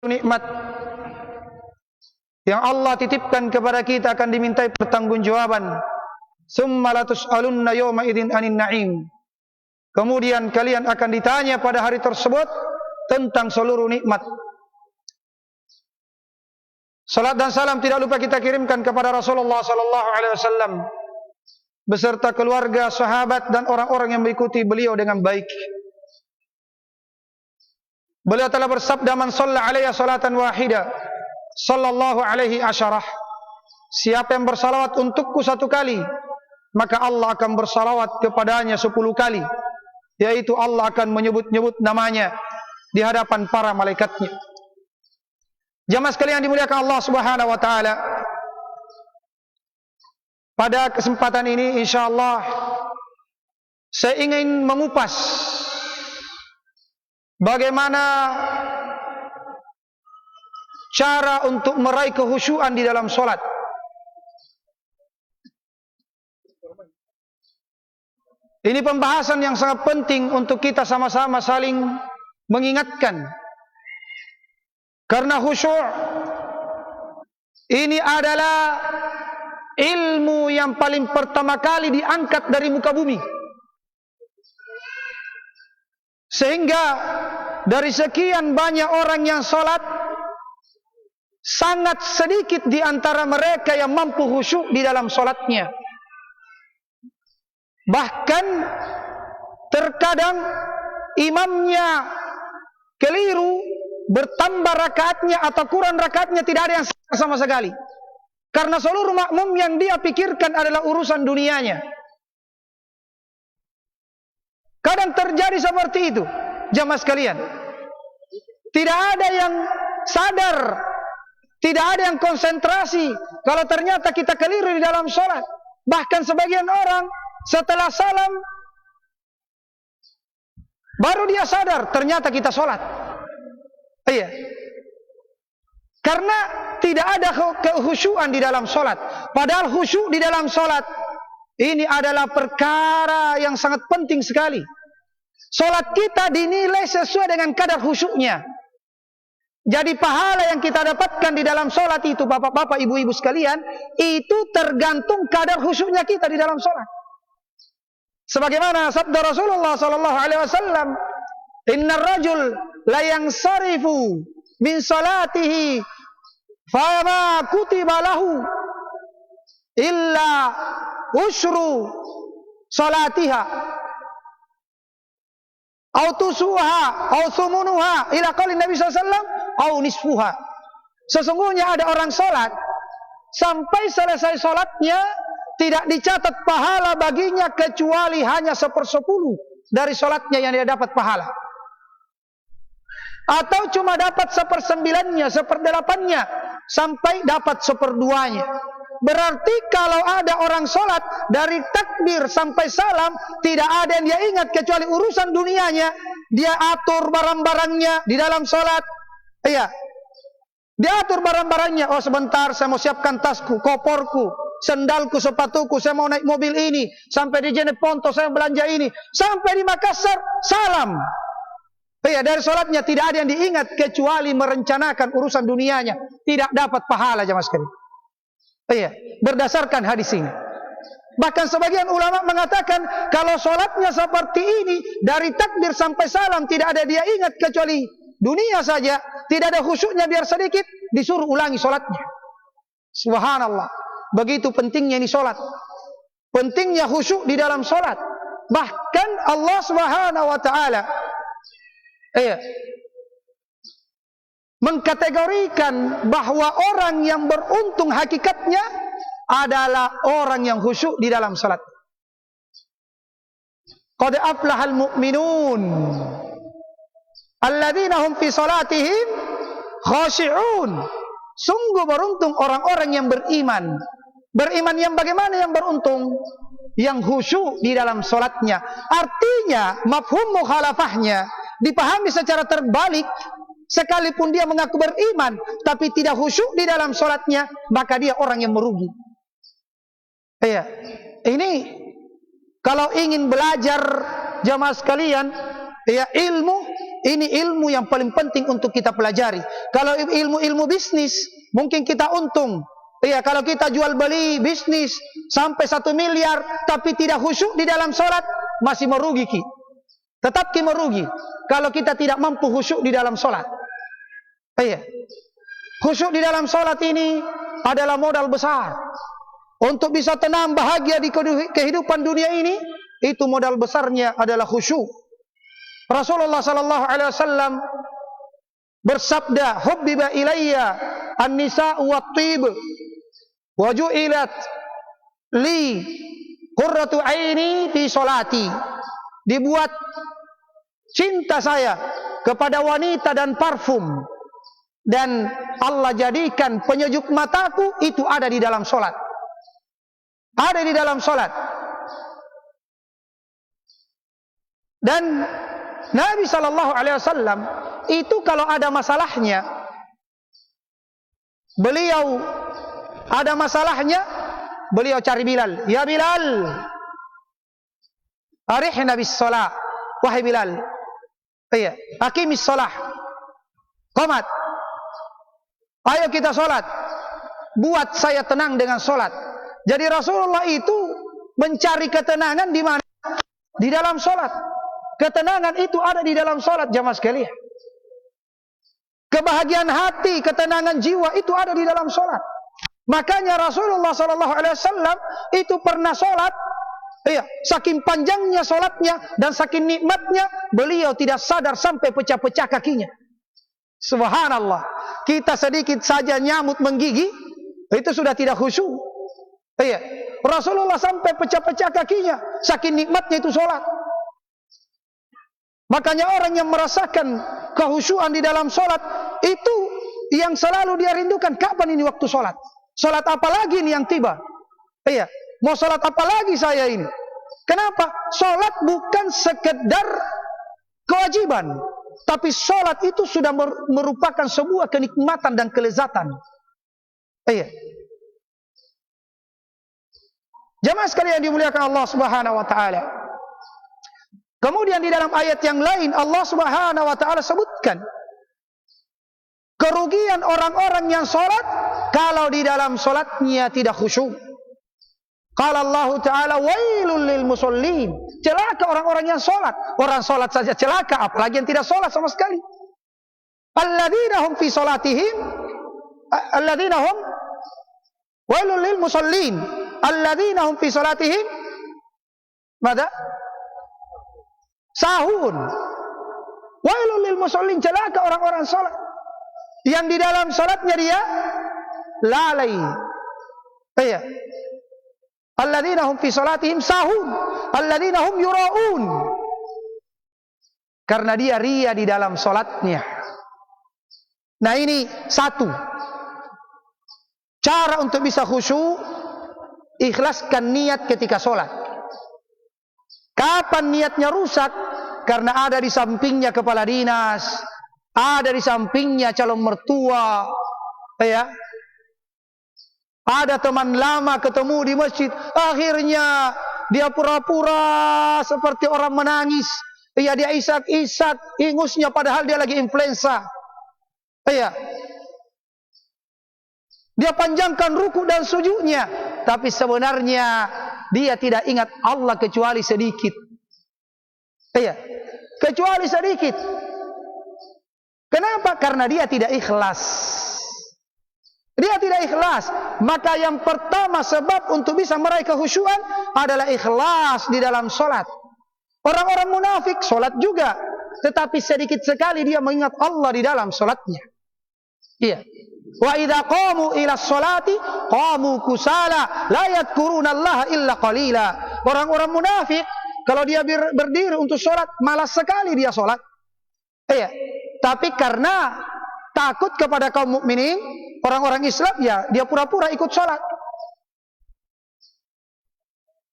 nikmat yang Allah titipkan kepada kita akan dimintai pertanggungjawaban. Summa latus'alunna yawma idzin 'anil na'im. Kemudian kalian akan ditanya pada hari tersebut tentang seluruh nikmat. Salat dan salam tidak lupa kita kirimkan kepada Rasulullah sallallahu alaihi wasallam beserta keluarga, sahabat dan orang-orang yang mengikuti beliau dengan baik. Beliau telah bersabda, "Man shalla alayya salatan wahida, sallallahu alaihi asyarah." Siapa yang bersalawat untukku satu kali, maka Allah akan bersalawat kepadanya 10 kali. Yaitu Allah akan menyebut-nyebut namanya di hadapan para malaikatnya. Jamaah sekalian dimuliakan Allah Subhanahu wa taala. Pada kesempatan ini insyaallah saya ingin mengupas bagaimana cara untuk meraih kekhusyuan di dalam solat. Ini pembahasan yang sangat penting untuk kita sama-sama saling mengingatkan. Karena khusyuk ini adalah ilmu yang paling pertama kali diangkat dari muka bumi. Sehingga dari sekian banyak orang yang sholat, sangat sedikit di antara mereka yang mampu khusyuk di dalam sholatnya. Bahkan terkadang imamnya keliru, bertambah rakaatnya atau kurang rakaatnya, tidak ada yang sama sekali. Karena seluruh makmum yang dia pikirkan adalah urusan dunianya. Kadang terjadi seperti itu, jamaah sekalian. Tidak ada yang sadar, tidak ada yang konsentrasi kalau ternyata kita keliru di dalam sholat. Bahkan sebagian orang setelah salam baru dia sadar ternyata kita sholat. Iya. Karena tidak ada kekhusyuan di dalam sholat. Padahal khusyuk di dalam sholat ini adalah perkara yang sangat penting sekali. Sholat kita dinilai sesuai dengan kadar khusyuknya. Jadi pahala yang kita dapatkan di dalam sholat itu, bapak-bapak, ibu-ibu sekalian, itu tergantung kadar khusyuknya kita di dalam sholat. Sebagaimana sabda Rasulullah sallallahu alaihi wasallam, "Innar rajul la yansarifu min salatihi fama kutiba lahu illa usyru salatiha au tusuha au thumunuha ila qauli Nabi sallallahu alaihi wasallam au nisfuha." Sesungguhnya ada orang salat sampai selesai salatnya tidak dicatat pahala baginya kecuali hanya 1/10 dari salatnya yang dia dapat pahala. Atau cuma dapat 1/9-nya, 1/8-nya, sampai dapat 1/2-nya. Berarti kalau ada orang sholat dari takbir sampai salam, tidak ada yang dia ingat kecuali urusan dunianya. Dia atur barang-barangnya di dalam sholat. Iya. Dia atur barang-barangnya. Oh sebentar, saya mau siapkan tasku, koporku, sendalku, sepatuku, saya mau naik mobil ini. Sampai di Jeneponto saya belanja ini. Sampai di Makassar, salam. Iya, dari sholatnya tidak ada yang diingat kecuali merencanakan urusan dunianya. Tidak dapat pahala jamaah sekalian. Iya, berdasarkan hadis ini. Bahkan sebagian ulama mengatakan kalau sholatnya seperti ini dari takbir sampai salam tidak ada dia ingat kecuali dunia saja, tidak ada khusyuknya biar sedikit, disuruh ulangi sholatnya. Subhanallah. Begitu pentingnya ini sholat. Pentingnya khusyuk di dalam sholat. Bahkan Allah Subhanahu wa taala mengkategorikan bahwa orang yang beruntung hakikatnya adalah orang yang khusyuk di dalam salat. Qad aflahal mu'minun alladzina hum fi salatihim khashi'un. Sungguh beruntung orang-orang yang beriman. Beriman yang bagaimana yang beruntung? Yang khusyuk di dalam salatnya. Artinya mafhum mukhalafahnya dipahami secara terbalik. Sekalipun dia mengaku beriman tapi tidak khusyuk di dalam sholatnya, maka dia orang yang merugi. Iya. Ini kalau ingin belajar jamaah sekalian, ya ilmu ini ilmu yang paling penting untuk kita pelajari. Kalau ilmu bisnis, mungkin kita untung. Iya, kalau kita jual beli bisnis sampai 1 miliar, tapi tidak khusyuk di dalam solat, masih merugi ki. Tetap ki merugi. Kalau kita tidak mampu khusyuk di dalam solat. Iya. Khusyuk di dalam solat ini adalah modal besar. Untuk bisa tenang, bahagia di kehidupan dunia ini, itu modal besarnya adalah khusyuk. Rasulullah sallallahu alaihi wasallam bersabda, "Hubbiba ilayya an-nisa'u wat-thib wa ju'ilat li qurratu aini fi sholati." Dibuat cinta saya kepada wanita dan parfum, dan Allah jadikan penyejuk mataku itu ada di dalam solat. Ada di dalam solat. Dan Nabi sallallahu alaihi wasallam itu kalau ada masalahnya, beliau ada masalahnya, beliau cari Bilal. Ya Bilal, arihna bis shalah. Wahai Bilal, iya, aqimis shalah. Qomat. Ayo kita solat. Buat saya tenang dengan solat. Jadi Rasulullah itu mencari ketenangan di mana? Di dalam solat. Ketenangan itu ada di dalam solat, jamaah sekalian. Kebahagiaan hati, ketenangan jiwa itu ada di dalam solat. Makanya Rasulullah SAW itu pernah solat. Iya, saking panjangnya solatnya dan saking nikmatnya, beliau tidak sadar sampai pecah-pecah kakinya. Subhanallah. Kita sedikit saja nyamut menggigih, itu sudah tidak khusyuk. Iya, Rasulullah sampai pecah-pecah kakinya, saking nikmatnya itu solat. Makanya orang yang merasakan kehusyuan di dalam solat, itu yang selalu dia rindukan, kapan ini waktu solat? Solat apa lagi ini yang tiba? Iya, mau solat apa lagi saya ini? Kenapa? Solat bukan sekedar kewajiban, tapi solat itu sudah merupakan sebuah kenikmatan dan kelezatan. Iya. Jamaah sekalian dimuliakan Allah Subhanahu wa taala. Kemudian di dalam ayat yang lain Allah Subhanahu wa taala sebutkan kerugian orang-orang yang salat kalau di dalam salatnya tidak khusyuk. Qala Allah taala wailul lil musallin. Celaka orang-orang yang salat. Orang salat saja celaka, apalagi yang tidak salat sama sekali. Alladzina hum fi salatihim alladzina hum wailul lil musallin. Alladzina hum fi salatihim mada? Sahun. Wailul lil musallin, celaka orang-orang salat yang di dalam salatnya dia lalai. Iya. Alladzina hum fi salatihim sahun, alladzina hum yuraun. Karena dia ria di dalam salatnya. Nah, ini satu cara untuk bisa khusyuk, ikhlaskan niat ketika salat. Kapan niatnya rusak? Karena ada di sampingnya kepala dinas, ada di sampingnya calon mertua, ya. Ada teman lama ketemu di masjid, akhirnya dia pura-pura seperti orang menangis. Ya, dia isak-isak ingusnya padahal dia lagi influenza. Ya. Dia panjangkan ruku dan sujudnya, tapi sebenarnya dia tidak ingat Allah kecuali sedikit. Iya, kecuali sedikit. Kenapa? Karena dia tidak ikhlas. Dia tidak ikhlas. Maka yang pertama sebab untuk bisa meraih kehusyuan adalah ikhlas di dalam solat. Orang-orang munafik solat juga, tetapi sedikit sekali dia mengingat Allah di dalam solatnya. Iya. Wa idza qamu ila sholati qamu kusala la yadhkurunallaha illa qalila. Orang-orang munafik kalau dia berdiri untuk sholat, malas sekali dia sholat. Iya. Tapi karena takut kepada kaum mukminin, orang-orang Islam, ya dia pura-pura ikut sholat.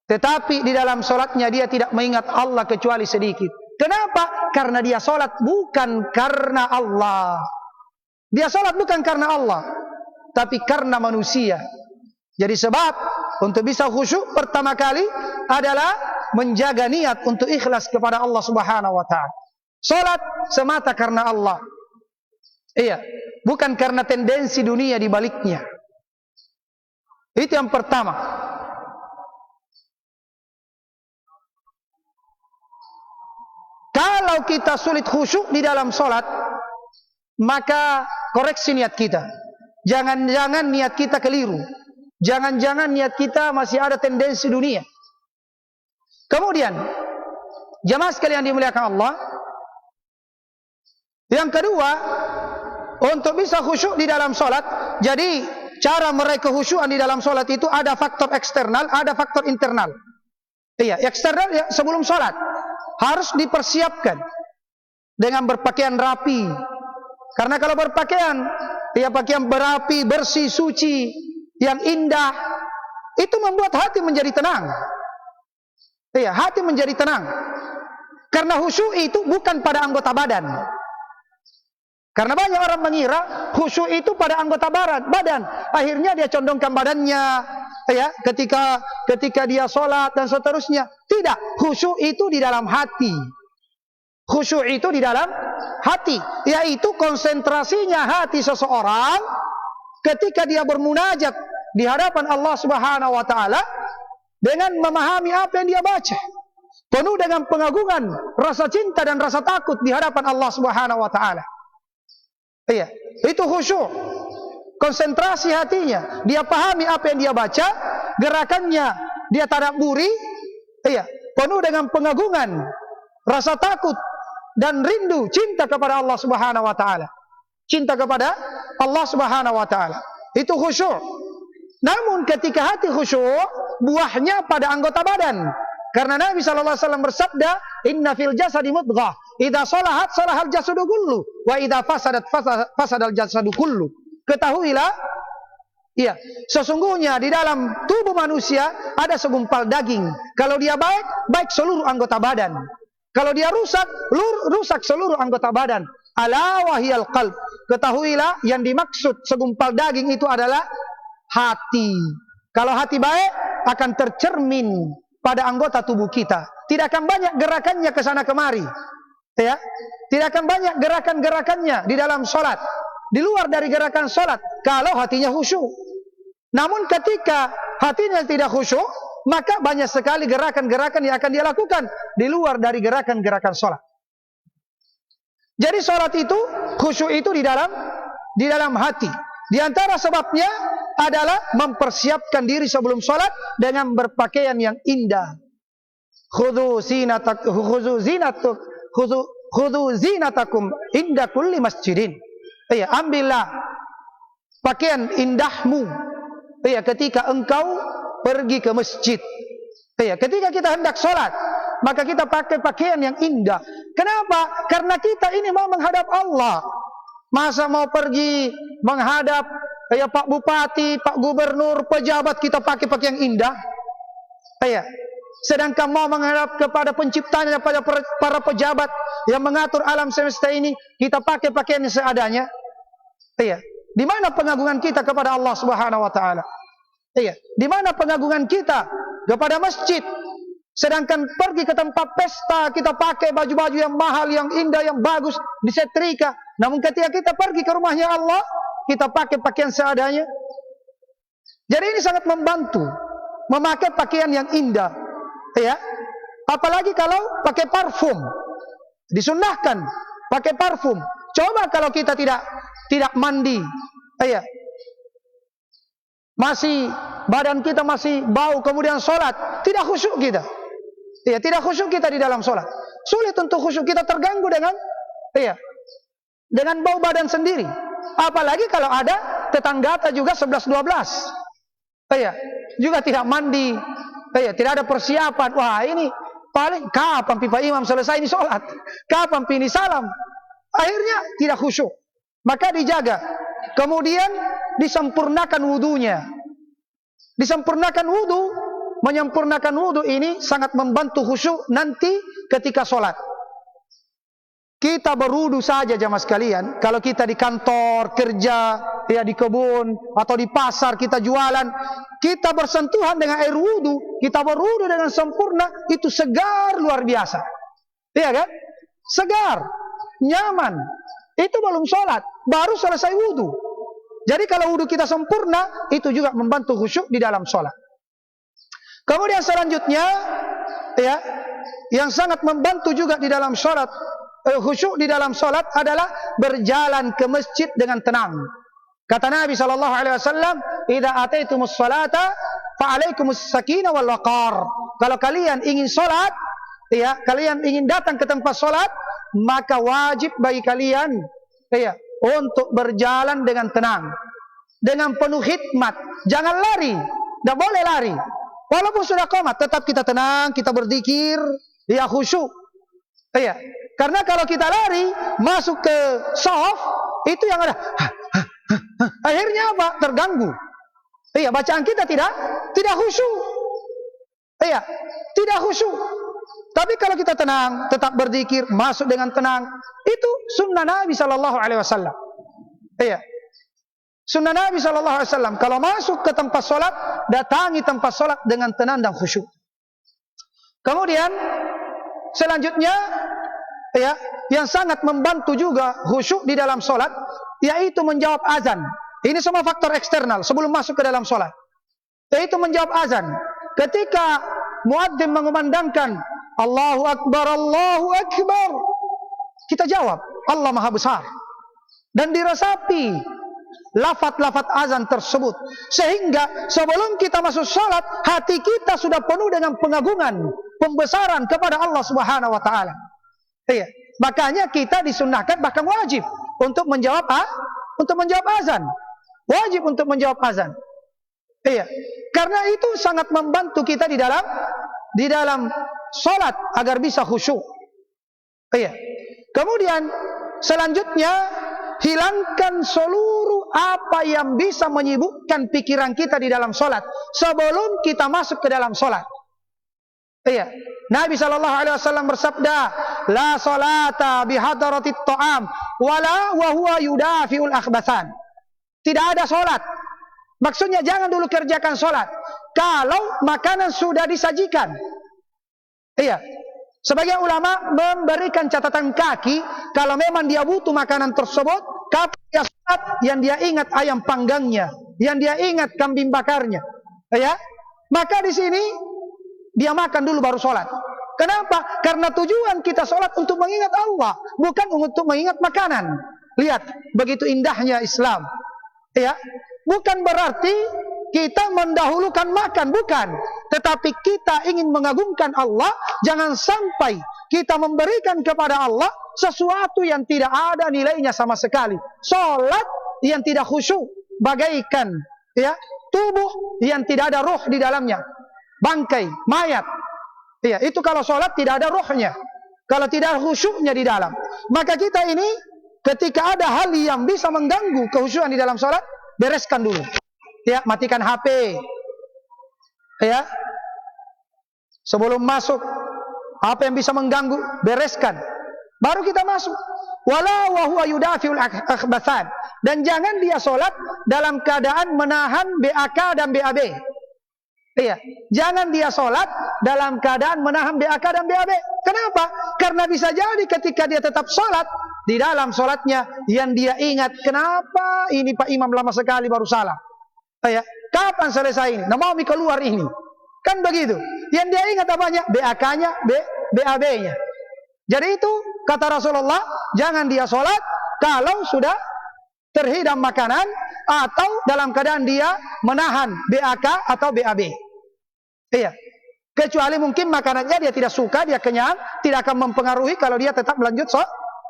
Tetapi di dalam sholatnya dia tidak mengingat Allah kecuali sedikit. Kenapa? Karena dia sholat bukan karena Allah. Dia sholat bukan karena Allah, tapi karena manusia. Jadi sebab untuk bisa khusyuk pertama kali adalah menjaga niat untuk ikhlas kepada Allah Subhanahu wa ta'ala. Sholat semata karena Allah. Iya, bukan karena tendensi dunia di baliknya. Itu yang pertama. Kalau kita sulit khusyuk di dalam solat, maka koreksi niat kita. Jangan-jangan niat kita keliru. Jangan-jangan niat kita masih ada tendensi dunia. Kemudian, jamaah sekalian dimuliakan Allah, yang kedua, untuk bisa khusyuk di dalam solat, jadi cara meraih kekhusyuan di dalam solat itu ada faktor eksternal, ada faktor internal. Iya, eksternal ya, sebelum solat harus dipersiapkan dengan berpakaian rapi. Karena kalau berpakaian, ya pakaian berapi, bersih, suci, yang indah, itu membuat hati menjadi tenang. Iya, hati menjadi tenang. Karena khusyuk itu bukan pada anggota badan. Karena banyak orang mengira khusyuk itu pada anggota badan. Akhirnya dia condongkan badannya, ya, ketika dia sholat dan seterusnya. Tidak, khusyuk itu di dalam hati. Khusyuk itu di dalam hati, yaitu konsentrasinya hati seseorang ketika dia bermunajat di hadapan Allah Subhanahu wa taala dengan memahami apa yang dia baca. Penuh dengan pengagungan, rasa cinta dan rasa takut di hadapan Allah Subhanahu wa taala. Iya, itu khusyuk. Konsentrasi hatinya, dia pahami apa yang dia baca, gerakannya dia tadabburi, iya, penuh dengan pengagungan, rasa takut dan rindu, cinta kepada Allah Subhanahu wa taala. Cinta kepada Allah Subhanahu wa taala. Itu khusyuk. Namun ketika hati khusyuk, buahnya pada anggota badan. Karena Nabi sallallahu alaihi wasallam bersabda, "Inna fil jasadi mudghah, idza salahat salahal jasadu kullu, wa idza fasadat fasadal jasadu kullu." Ketahuilah, iya, sesungguhnya di dalam tubuh manusia ada segumpal daging. Kalau dia baik, baik seluruh anggota badan. Kalau dia rusak, rusak seluruh anggota badan. Ala wahiyal qalb. Ketahuilah yang dimaksud segumpal daging itu adalah hati. Kalau hati baik, akan tercermin pada anggota tubuh kita. Tidak akan banyak gerakannya ke sana kemari. Ya, tidak akan banyak gerakan-gerakannya di dalam solat. Di luar dari gerakan solat, kalau hatinya khusyuk. Namun ketika hatinya tidak khusyuk, maka banyak sekali gerakan-gerakan yang akan dia lakukan di luar dari gerakan-gerakan solat. Jadi solat itu, khusyuk itu di dalam hati. Di antara sebabnya adalah mempersiapkan diri sebelum solat dengan berpakaian yang indah. Khudhu zinatakum inda kulli masjidin. Iya, ambillah pakaian indahmu, iya, ketika engkau pergi ke masjid. Iya, ketika kita hendak sholat, maka kita pakai pakaian yang indah. Kenapa? Karena kita ini mau menghadap Allah. Masa mau pergi menghadap, ya, Pak Bupati, Pak Gubernur, pejabat, kita pakai pakaian indah? Iya. Sedangkan mau menghadap kepada penciptanya, pada para pejabat yang mengatur alam semesta ini, kita pakai pakaian yang seadanya. Iya. Di mana pengagungan kita kepada Allah Subhanahu wa taala? Iya. Di mana pengagungan kita kepada masjid? Sedangkan pergi ke tempat pesta, kita pakai baju-baju yang mahal, yang indah, yang bagus, disetrika. Namun ketika kita pergi ke rumahnya Allah, kita pakai pakaian seadanya. Jadi ini sangat membantu memakai pakaian yang indah. Ya, apalagi kalau pakai parfum, disunnahkan pakai parfum. Coba kalau kita tidak mandi, ya, masih badan kita masih bau, kemudian sholat, tidak khusyuk kita. Ya, tidak khusyuk kita di dalam sholat. Sulit untuk khusyuk, kita terganggu dengan bau badan sendiri. Apalagi kalau ada tetangga juga 11-12, juga tidak mandi. Tidak ada persiapan. Wah, ini paling kapan pipa imam selesai ini sholat? Kapan ini salam? Akhirnya tidak khusyuk. Maka dijaga. Kemudian disempurnakan wudunya. Disempurnakan wudu. Menyempurnakan wudu ini sangat membantu khusyuk nanti ketika sholat. Kita berwudu saja jamaah sekalian. Kalau kita di kantor, kerja, ya di kebun, atau di pasar kita jualan, kita bersentuhan dengan air wudu, kita berwudu dengan sempurna, itu segar luar biasa. Iya kan? Segar. nyaman. Itu belum sholat, baru selesai wudu. Jadi kalau wudu kita sempurna, itu juga membantu khusyuk di dalam sholat. Kemudian selanjutnya, ya, yang sangat membantu juga di dalam sholat, khusyuk di dalam sholat adalah berjalan ke masjid dengan tenang. Kata Nabi SAW, "Idza ataitumus sholata, fa'alaikumus sakinah wal waqar." Kalau kalian ingin sholat, ya, kalian ingin datang ke tempat sholat, maka wajib bagi kalian, ya, untuk berjalan dengan tenang, dengan penuh hikmat. Jangan lari, tidak boleh lari. Walaupun sudah qomat, tetap kita tenang, kita berzikir, ya, khusyuk. Ya, karena kalau kita lari masuk ke shaf, itu yang ada. Akhirnya apa? Terganggu. Iya, bacaan kita tidak khusyuk. Iya, tidak khusyuk. Tapi kalau kita tenang, tetap berzikir, masuk dengan tenang, itu sunnah Nabi sallallahu alaihi wasallam. Iya. Sunnah Nabi sallallahu alaihi wasallam, kalau masuk ke tempat salat, datangi tempat salat dengan tenang dan khusyuk. Kemudian selanjutnya, ya, yang sangat membantu juga khusyuk di dalam salat, yaitu menjawab azan. Ini semua faktor eksternal sebelum masuk ke dalam salat. Yaitu menjawab azan. Ketika muadzin mengumandangkan Allahu Akbar, Allahu Akbar, kita jawab, Allah Maha Besar. Dan diresapi lafaz-lafaz azan tersebut, sehingga sebelum kita masuk salat, hati kita sudah penuh dengan pengagungan, pembesaran kepada Allah Subhanahu wa taala. Iya, makanya kita disunnahkan, bahkan wajib untuk menjawab azan. Wajib untuk menjawab azan. Iya, karena itu sangat membantu kita di dalam salat agar bisa khusyuk. Iya. Kemudian selanjutnya, hilangkan seluruh apa yang bisa menyibukkan pikiran kita di dalam solat sebelum kita masuk ke dalam solat. Iya, Nabi SAW bersabda, "La salata bihadaratit ta'am, wala wa huwa yudafi'ul akhbathan." Tidak ada solat. Maksudnya jangan dulu kerjakan solat kalau makanan sudah disajikan. Iya. Sebagian ulama memberikan catatan kaki, kalau memang dia butuh makanan tersebut, kapan dia sholat, yang dia ingat ayam panggangnya, yang dia ingat kambing bakarnya, ya, maka di sini dia makan dulu baru sholat. Kenapa? Karena tujuan kita sholat untuk mengingat Allah, bukan untuk mengingat makanan. Lihat, begitu indahnya Islam, ya, bukan berarti kita mendahulukan makan, bukan. Tetapi kita ingin mengagungkan Allah. Jangan sampai kita memberikan kepada Allah sesuatu yang tidak ada nilainya sama sekali. Salat yang tidak khusyuk, bagaikan, ya, tubuh yang tidak ada roh di dalamnya, bangkai, mayat. Ya, itu kalau salat tidak ada rohnya, kalau tidak ada khusyuknya di dalam. Maka kita ini ketika ada hal yang bisa mengganggu kekhusyukan di dalam salat, bereskan dulu. Ya, matikan HP. Ya. Sebelum masuk, apa yang bisa mengganggu, bereskan. Baru kita masuk. Wala wa huwa yudafi'ul akhbathan. Dan jangan dia sholat dalam keadaan menahan BAK dan BAB. Iya, jangan dia sholat dalam keadaan menahan BAK dan BAB. Kenapa? Karena bisa jadi ketika dia tetap sholat, di dalam sholatnya yang dia ingat, kenapa ini Pak Imam lama sekali baru salah. Ya, kapan selesai ini? Nah, mau keluar ini. Kan begitu. Yang dia ingat apanya? BAK-nya, BAB-nya. Jadi itu kata Rasulullah, jangan dia sholat kalau sudah terhidang makanan atau dalam keadaan dia menahan BAK atau BAB. Iya. Kecuali mungkin makanannya dia tidak suka, dia kenyang, tidak akan mempengaruhi kalau dia tetap melanjut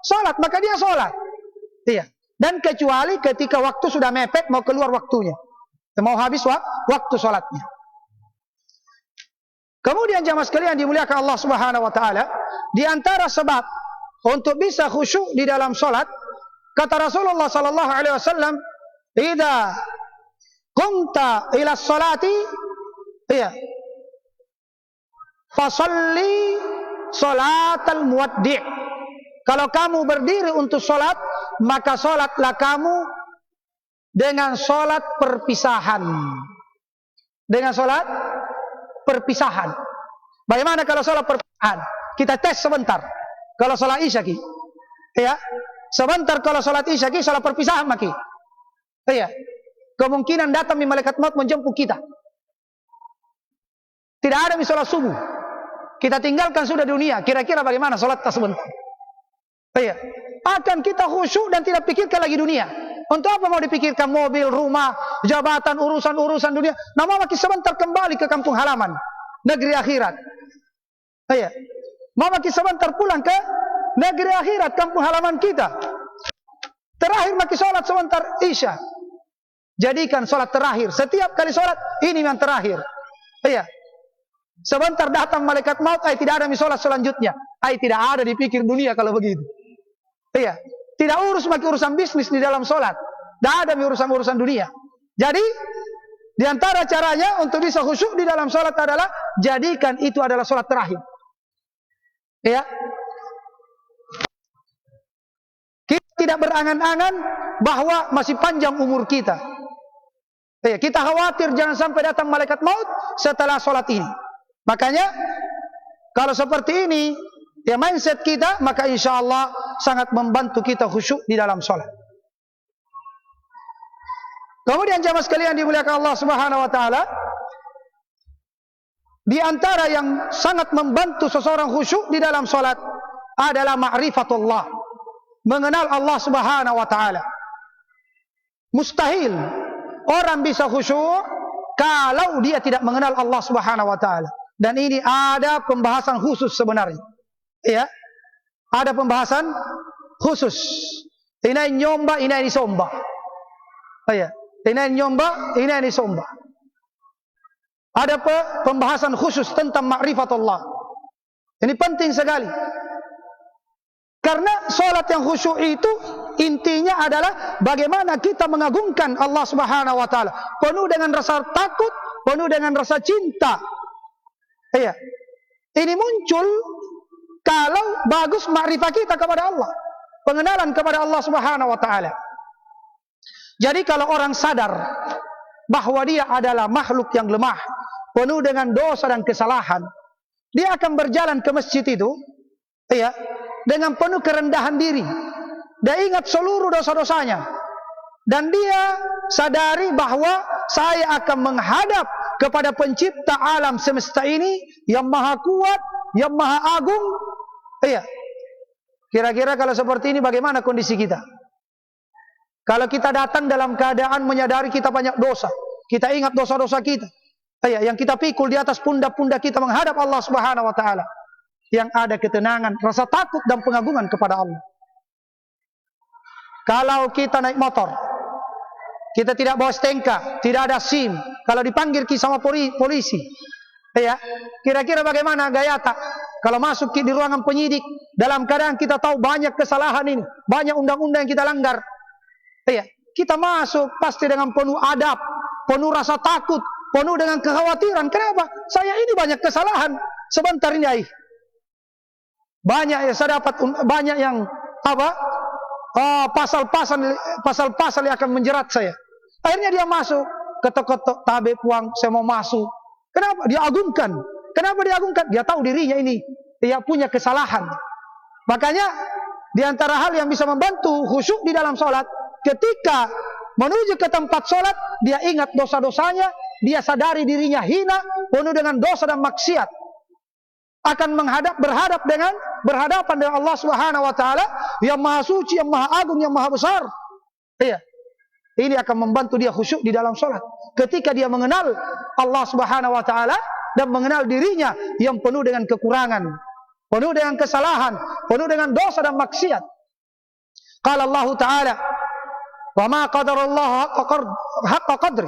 sholat, maka dia sholat. Iya. Dan kecuali ketika waktu sudah mepet, mau keluar waktunya, mau habis waktu sholatnya. Kemudian jamaah sekalian dimuliakan Allah Subhanahu wa taala, di antara sebab untuk bisa khusyuk di dalam sholat, kata Rasulullah sallallahu alaihi wasallam, "Idza qumta ila sholati, iya, fasalli sholatal muwaddi'." Kalau kamu berdiri untuk sholat, maka sholatlah kamu dengan sholat perpisahan. Dengan sholat perpisahan. Bagaimana kalau sholat perpisahan? Kita tes sebentar. Kalau sholat isya, Ya, sebentar kalau salat isya ki salat perpisahan maki. Ya, kemungkinan datang malaikat maut menjemput kita. Tidak ada salat subuh. Kita tinggalkan sudah dunia. Kira-kira bagaimana salat sebentar? Ya, akan kita khusyuk dan tidak pikirkan lagi dunia. Untuk apa mau dipikirkan mobil, rumah, jabatan, urusan-urusan dunia? Nama maki sebentar kembali ke kampung halaman, negeri akhirat. Ya, mau maki sebentar pulang ke negeri akhirat, kampung halaman kita. Terakhir maki sholat sebentar isya. Jadikan sholat terakhir. Setiap kali sholat, ini yang terakhir. Iya. Sebentar datang malaikat maut, tidak ada sholat selanjutnya. Tidak ada dipikir dunia kalau begitu. Iya. Tidak urus maki urusan bisnis di dalam sholat. Tidak ada urusan-urusan dunia. Jadi, di antara caranya untuk bisa khusyuk di dalam sholat adalah, jadikan itu adalah sholat terakhir. Iya. Kita tidak berangan-angan bahwa masih panjang umur kita. Ya, kita khawatir jangan sampai datang malaikat maut setelah sholat ini. Makanya, kalau seperti ini, ya mindset kita, maka insya Allah sangat membantu kita khusyuk di dalam sholat. Kemudian jamaah sekalian dimuliakan Allah Subhanahu Wa Taala, di antara yang sangat membantu seseorang khusyuk di dalam sholat adalah ma'rifatullah. Mengenal Allah Subhanahu Wa Taala. Mustahil orang bisa khusyuk kalau dia tidak mengenal Allah Subhanahu Wa Taala. Dan ini ada pembahasan khusus sebenarnya. Ya, ada pembahasan khusus. Ini nyomba, ini somba. Ya, ini nyomba, ini somba. Ada pembahasan khusus tentang ma'rifatullah. Ini penting sekali. Karena sholat yang khusyuk itu intinya adalah bagaimana kita mengagungkan Allah Subhanahu Wa Taala, penuh dengan rasa takut, penuh dengan rasa cinta. Iya, ini muncul kalau bagus makrifat kita kepada Allah, pengenalan kepada Allah Subhanahu Wa Taala. Jadi kalau orang sadar bahwa dia adalah makhluk yang lemah, penuh dengan dosa dan kesalahan, dia akan berjalan ke masjid itu, iya, dengan penuh kerendahan diri. Dia ingat seluruh dosa-dosanya. Dan dia sadari bahwa saya akan menghadap kepada pencipta alam semesta ini yang maha kuat, yang maha agung. Iya. Kira-kira kalau seperti ini bagaimana kondisi kita? Kalau kita datang dalam keadaan menyadari kita banyak dosa, kita ingat dosa-dosa kita. Iya, yang kita pikul di atas pundak-pundak kita menghadap Allah Subhanahu Wa Taala. Yang ada ketenangan, rasa takut dan pengagungan kepada Allah. Kalau kita naik motor, kita tidak bawa STNK, tidak ada SIM, kalau dipanggil sama polisi, ya, kira-kira bagaimana gaya tak? Kalau masuk di ruangan penyidik, dalam keadaan kita tahu banyak kesalahan ini, banyak undang-undang yang kita langgar, ya, kita masuk pasti dengan penuh adab, penuh rasa takut, penuh dengan kekhawatiran. Kenapa? Saya ini banyak kesalahan. Sebentar ini, banyak ya, saya dapat banyak yang apa? Pasal-pasal yang akan menjerat saya. Akhirnya dia masuk, ketok-ketok tabe puang, saya mau masuk. Kenapa? Dia agungkan. Kenapa dia agungkan? Dia tahu dirinya ini dia punya kesalahan. Makanya di antara hal yang bisa membantu khusyuk di dalam sholat, ketika menuju ke tempat sholat, dia ingat dosa-dosanya, dia sadari dirinya hina, penuh dengan dosa dan maksiat. Akan berhadapan dengan Allah Subhanahu Wa Taala yang maha suci, yang maha agung, yang maha besar. Iya. Ini akan membantu dia khusyuk di dalam sholat. Ketika dia mengenal Allah Subhanahu Wa Taala dan mengenal dirinya yang penuh dengan kekurangan, penuh dengan kesalahan, penuh dengan dosa dan maksiat. Qala Allah Taala, "Wa ma qadarallahu haqqa qadri."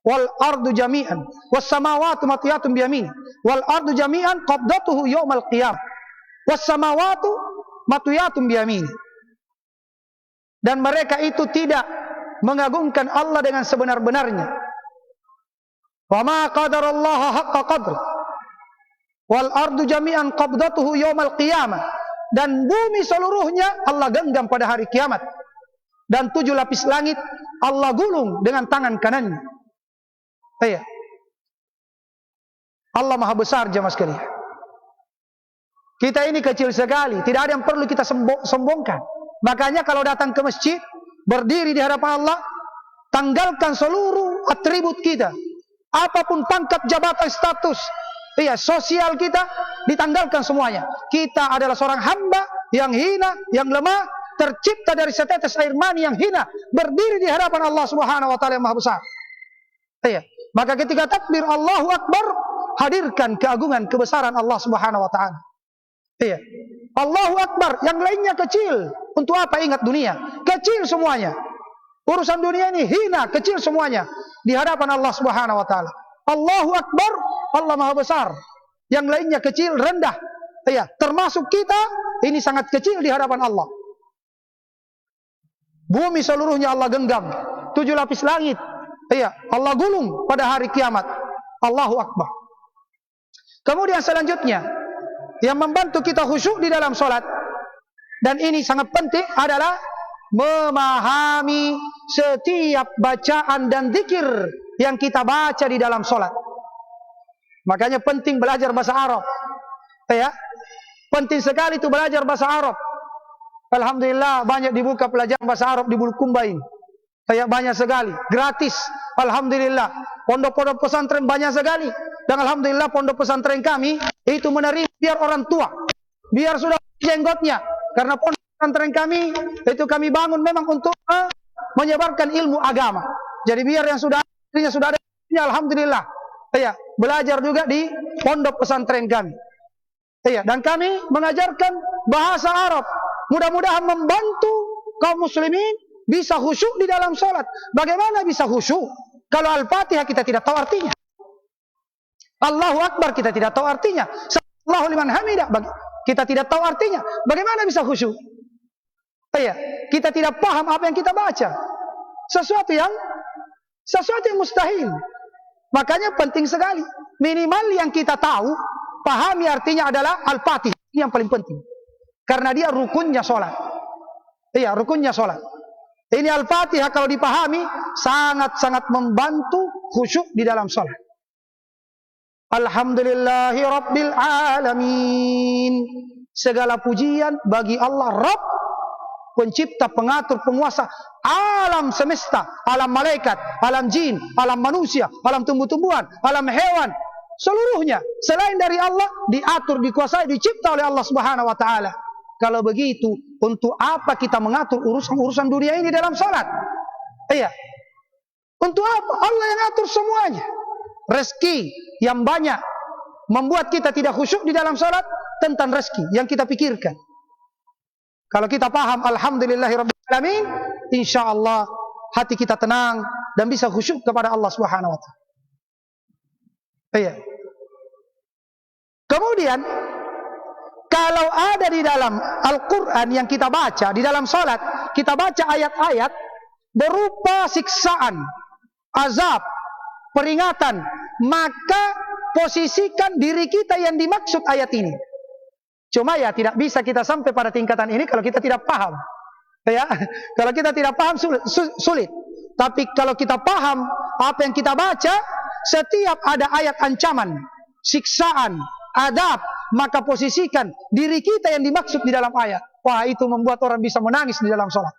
Wal ardu jami'an was samawati matiyatun biyamini wal ardu jami'an qabdatuhu yaumal qiyamah was samawati matiyatun biyamini. Dan mereka itu tidak mengagungkan Allah dengan sebenar-benarnya. Wa ma qadarallaha haqqa qadri wal ardu jami'an qabdatuhu yaumal qiyamah. Dan bumi seluruhnya Allah genggam pada hari kiamat. Dan 7 lapis langit Allah gulung dengan tangan kanannya. Iya. Allah maha besar jemaah sekalian. Kita ini kecil sekali, tidak ada yang perlu kita sombongkan. Makanya kalau datang ke masjid, berdiri di hadapan Allah, tanggalkan seluruh atribut kita. Apapun pangkat, jabatan, status, sosial kita, ditanggalkan semuanya. Kita adalah seorang hamba yang hina, yang lemah, tercipta dari setetes air mani yang hina, berdiri di hadapan Allah Subhanahu wa taala yang Maha Besar. Maka ketika takbir Allahu Akbar, hadirkan keagungan kebesaran Allah Subhanahu wa taala. Allahu Akbar, yang lainnya kecil. Untuk apa ingat dunia? Kecil semuanya. Urusan dunia ini hina, kecil semuanya di hadapan Allah Subhanahu wa taala. Allahu Akbar, Allah Maha Besar. Yang lainnya kecil, rendah. Termasuk kita, ini sangat kecil di hadapan Allah. Bumi seluruhnya Allah genggam, 7 lapis langit. Allah gulung pada hari kiamat. Allahu Akbar. Kemudian selanjutnya, yang membantu kita khusyuk di dalam sholat, dan ini sangat penting, adalah memahami setiap bacaan dan zikir yang kita baca di dalam sholat. Makanya penting belajar bahasa Arab. Penting sekali itu belajar bahasa Arab. Alhamdulillah banyak dibuka pelajaran bahasa Arab di Bulukumba ini. Banyak sekali, gratis. Alhamdulillah. Pondok-pondok pesantren banyak sekali. Dan alhamdulillah pondok pesantren kami itu menerima biar orang tua, biar sudah jenggotnya. Karena pondok pesantren kami itu kami bangun memang untuk menyebarkan ilmu agama. Jadi biar yang sudah ada, alhamdulillah. Belajar juga di pondok pesantren kami. Dan kami mengajarkan bahasa Arab. Mudah-mudahan membantu kaum muslimin bisa khusyuk di dalam sholat. Bagaimana bisa khusyuk kalau Al-Fatihah kita tidak tahu artinya? Allahu Akbar kita tidak tahu artinya. Allahu liman hamidah kita tidak tahu artinya. Bagaimana bisa khusyuk? Kita tidak paham apa yang kita baca. Sesuatu yang mustahil. Makanya penting sekali. Minimal yang kita tahu, pahami artinya adalah Al-Fatihah. Ini yang paling penting. Karena dia rukunnya sholat. Rukunnya sholat. Ini Al-Fatihah kalau dipahami, sangat-sangat membantu khusyuk di dalam sholat. Alhamdulillahi Rabbil Alamin. Segala pujian bagi Allah Rabb, pencipta, pengatur, penguasa alam semesta, alam malaikat, alam jin, alam manusia, alam tumbuh-tumbuhan, alam hewan, seluruhnya selain dari Allah diatur, dikuasai, dicipta oleh Allah Subhanahu wa taala. Kalau begitu, untuk apa kita mengatur urusan dunia ini dalam salat? Untuk apa? Allah yang atur semuanya. Rezeki yang banyak membuat kita tidak khusyuk di dalam salat, tentang rezeki yang kita pikirkan. Kalau kita paham alhamdulillahirabbil alamin, insyaallah hati kita tenang dan bisa khusyuk kepada Allah Subhanahu wa taala. Kemudian kalau ada di dalam Al-Quran yang kita baca, di dalam salat, kita baca ayat-ayat berupa siksaan, azab, peringatan, maka posisikan diri kita yang dimaksud ayat ini. Cuma tidak bisa kita sampai pada tingkatan ini kalau kita tidak paham. Kalau kita tidak paham sulit. Tapi kalau kita paham apa yang kita baca, setiap ada ayat ancaman, siksaan, adab, maka posisikan diri kita yang dimaksud di dalam ayat. Wah, itu membuat orang bisa menangis di dalam sholat.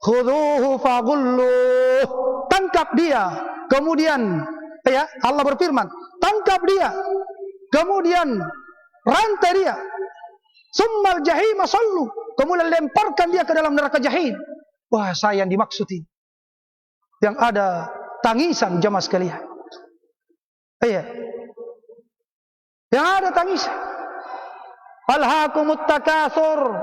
Khudhuhu faghulluh. Tangkap dia. Kemudian Allah berfirman, tangkap dia. Kemudian rantai dia. Summal jahim sallu. Kemudian lemparkan dia ke dalam neraka jahim. Wah, saya yang dimaksud ini. Yang ada tangisan jamaah sekalian. Yang ada tangisan. Alhaakumut takatsur.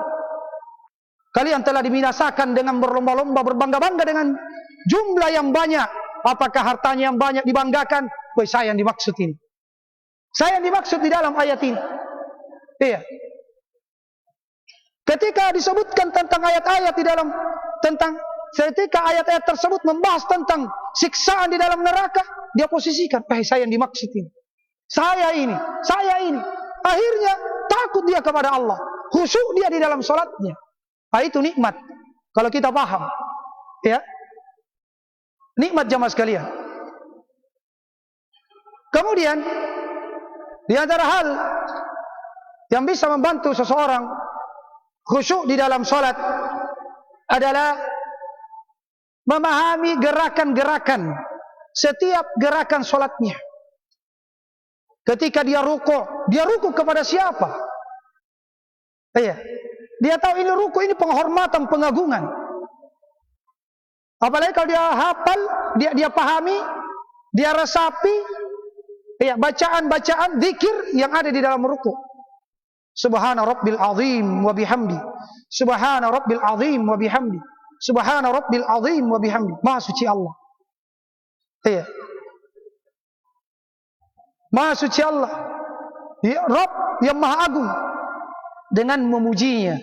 Kalian telah dibinasakan dengan berlomba-lomba, berbangga-bangga dengan jumlah yang banyak. Apakah hartanya yang banyak dibanggakan? Wah, saya yang dimaksud ini. Saya yang dimaksud di dalam ayat ini. Ketika disebutkan tentang ayat-ayat di dalam ketika ayat-ayat tersebut membahas tentang siksaan di dalam neraka, dia posisikan, saya yang dimaksud ini. Saya ini. Akhirnya takut dia kepada Allah, khusyuk dia di dalam salatnya. Itu nikmat. Kalau kita paham, nikmat jamaah sekalian. Kemudian di antara hal yang bisa membantu seseorang khusyuk di dalam salat adalah memahami gerakan-gerakan setiap gerakan salatnya. Ketika dia ruku kepada siapa? Iya. Dia tahu ini ruku, ini penghormatan, pengagungan. Apalagi kalau dia hafal, dia pahami, dia resapi, ya, bacaan-bacaan zikir yang ada di dalam ruku. Subhana rabbil azim wa bihamdi. Subhana rabbil azim wa bihamdi. Subhana rabbil azim wa bihamdi. Maha suci Allah. Iya. Maha suci Allah. Ya, Rabb yang maha agung. Dengan memujinya,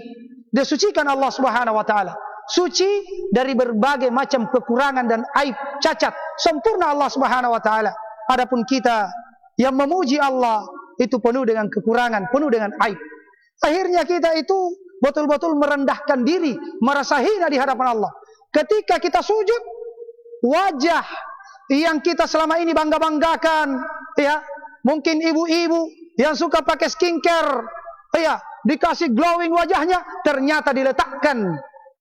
dia sucikan Allah Subhanahu wa taala. Suci dari berbagai macam kekurangan dan aib, cacat. Sempurna Allah Subhanahu wa taala. Adapun kita yang memuji Allah itu penuh dengan kekurangan, penuh dengan aib. Akhirnya kita itu betul-betul merendahkan diri, merasa hina di hadapan Allah. Ketika kita sujud, wajah yang kita selama ini bangga-banggakan, ya, mungkin ibu-ibu yang suka pakai skincare, ya, dikasih glowing wajahnya, ternyata diletakkan,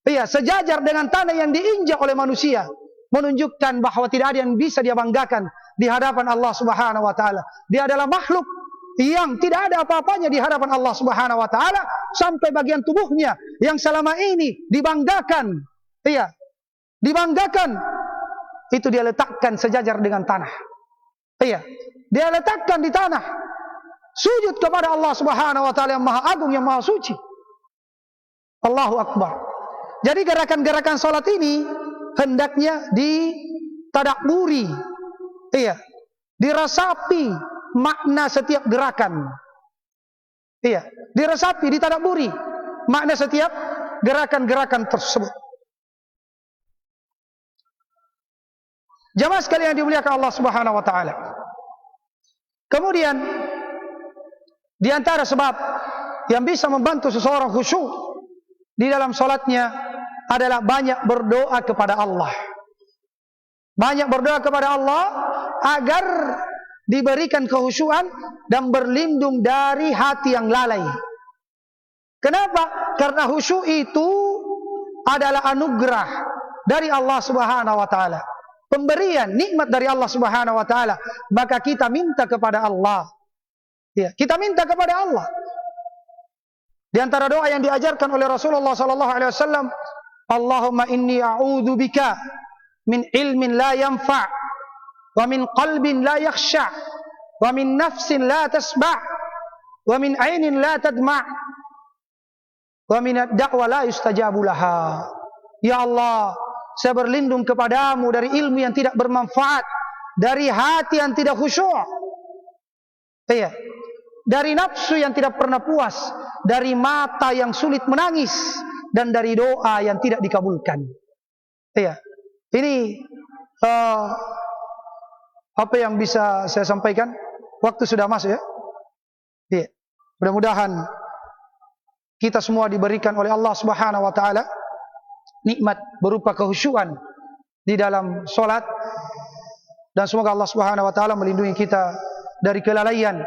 ya, sejajar dengan tanah yang diinjak oleh manusia, menunjukkan bahwa tidak ada yang bisa dia banggakan di hadapan Allah Subhanahu wa taala. Dia adalah makhluk yang tidak ada apa-apanya di hadapan Allah Subhanahu wa taala, sampai bagian tubuhnya yang selama ini dibanggakan, iya, dibanggakan, itu dia letakkan sejajar dengan tanah. Iya, dia letakkan di tanah. Sujud kepada Allah Subhanahu wa taala yang maha agung, yang maha suci. Allahu akbar. Jadi gerakan-gerakan salat ini hendaknya ditadabburi, iya, dirasapi makna setiap gerakan. Iya, dirasapi, ditadabburi makna setiap gerakan-gerakan tersebut. Jamaah sekalian yang dimuliakan Allah Subhanahu wa taala. Kemudian di antara sebab yang bisa membantu seseorang khusyuk di dalam salatnya adalah banyak berdoa kepada Allah. Banyak berdoa kepada Allah agar diberikan kekhusyuan dan berlindung dari hati yang lalai. Kenapa? Karena khusyuk itu adalah anugerah dari Allah Subhanahu wa taala. Pemberian nikmat dari Allah Subhanahu wa taala. Maka kita minta kepada Allah. Ya, kita minta kepada Allah. Di antara doa yang diajarkan oleh Rasulullah sallallahu alaihi wasallam, Allahumma inni a'udzu bika min ilmin la yanfa' wa min qalbin la yakhsha' wa min nafsin la tasba' wa min 'ainin la tadma' wa min ad-da'wa la yustajabu laha. Ya Allah, saya berlindung kepadamu dari ilmu yang tidak bermanfaat, dari hati yang tidak khusyuk. Iya. Dari nafsu yang tidak pernah puas, dari mata yang sulit menangis, dan dari doa yang tidak dikabulkan. Iya. Ini apa yang bisa saya sampaikan. Waktu sudah masuk, ya. Iya. Mudah-mudahan kita semua diberikan oleh Allah Subhanahu wa taala nikmat berupa kekhusyuan di dalam salat, dan semoga Allah Subhanahu wa taala melindungi kita dari kelalaian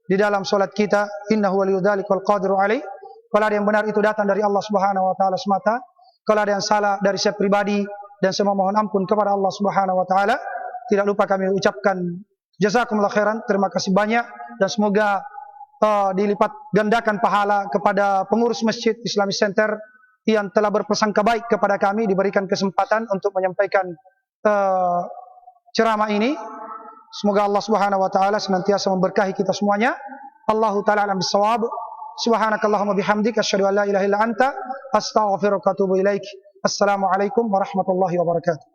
di dalam salat kita. Innahu waliyudzalika wal qadiru alaih. Kalau ada yang benar itu datang dari Allah Subhanahu wa taala semata. Kalau ada yang salah dari saya pribadi, dan saya mohon ampun kepada Allah Subhanahu wa taala. Tidak lupa kami ucapkan jazakumullah khairan, terima kasih banyak, dan semoga dilipat gandakan pahala kepada pengurus Masjid Islamic Center yang telah berprasangka baik kepada kami, diberikan kesempatan untuk menyampaikan ceramah ini. Semoga Allah Subhanahu wa taala senantiasa memberkahi kita semuanya. Allahu taala alam bisawab. Subhanakallahumma bihamdika asyhadu an la ilaha illa anta astaghfiruka wa atubu ilaik. Assalamualaikum warahmatullahi wabarakatuh.